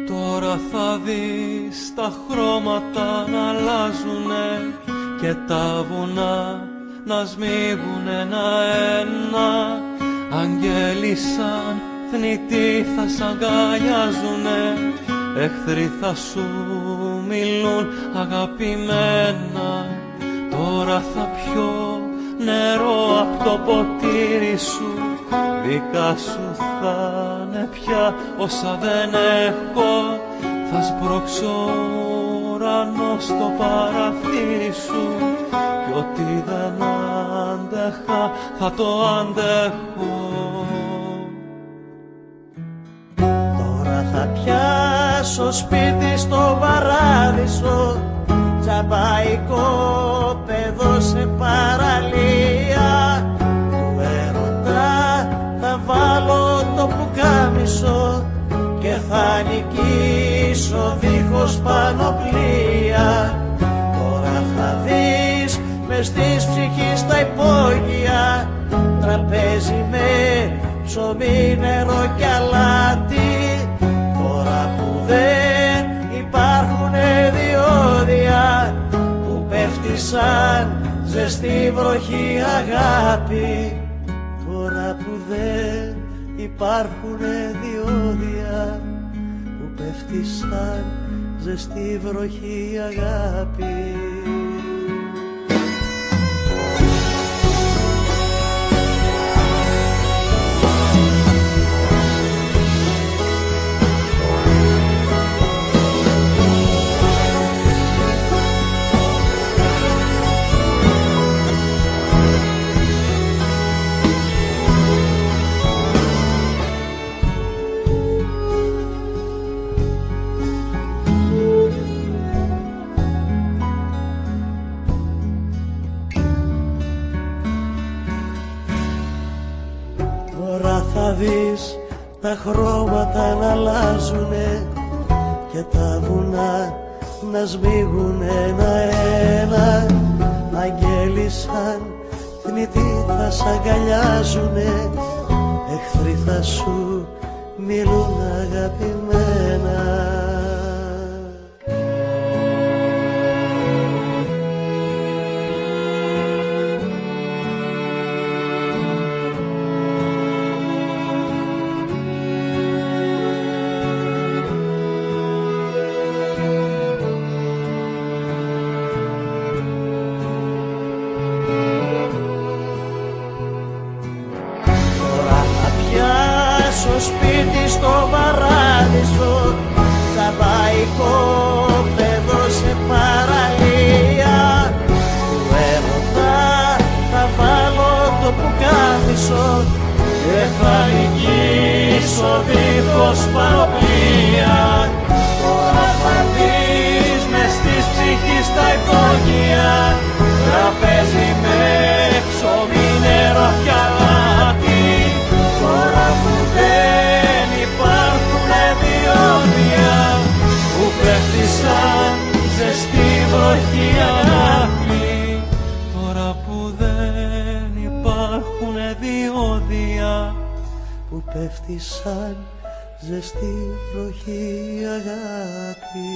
Τώρα θα δεις τα χρώματα να αλλάζουνε και τα βουνά να σμίγουν ένα-ένα. Αγγέλοι σαν θνητοί θα σ' αγκαλιάζουνε, εχθροί θα σου μιλούν αγαπημένα. Τώρα θα πιω νερό απ' το ποτήρι σου, δικά σου θα είναι πια όσα δεν έχω. Θα σπρώξω ουρανό στο παραθύρι σου κι ό,τι δεν άντεχα θα το αντέχω. Τώρα θα πιάσω σπίτι στο παράδεισο, τζαμπαϊκό παιδό σε παραλία. Του έρωτα θα βάλω το πουκάμισο και θα νικήσω δίχως πανοπλία. Τώρα θα δεις μες της ψυχής τα υπόγεια, τραπέζι με ψωμί, νερό κι αλάτι. Τώρα που δεν υπάρχουνε διόδια που πέφτει σαν ζεστή βροχή αγάπη. Τώρα που δεν υπάρχουνε διόδια που πέφτει σαν ζεστή βροχή αγάπη. Τώρα θα δεις τα χρώματα να αλλάζουνε και τα βουνά να σμίγουν ένα-ένα. Αγγέλοι σαν θνητοί θα σ' αγκαλιάζουνε, εχθροί θα σου μιλούν αγαπημένα. Στο σπίτι στο παράδεισο, τζαμπαϊκό παιδό σε παραλία. Του έρωτα θα βάλω το πουκάμισο και θα νικήσω δίχως πανοπλία. Τώρα θα δεις μες της ψυχής τα υπόγεια, τραπέζι με ψωμί, νερό κι αλάτι. Τώρα που δεν υπάρχουνε διόδια που πέφτει σαν ζεστή βροχή αγάπη. Τώρα που δεν υπάρχουνε διόδια που πέφτει σαν ζεστή βροχή αγάπη.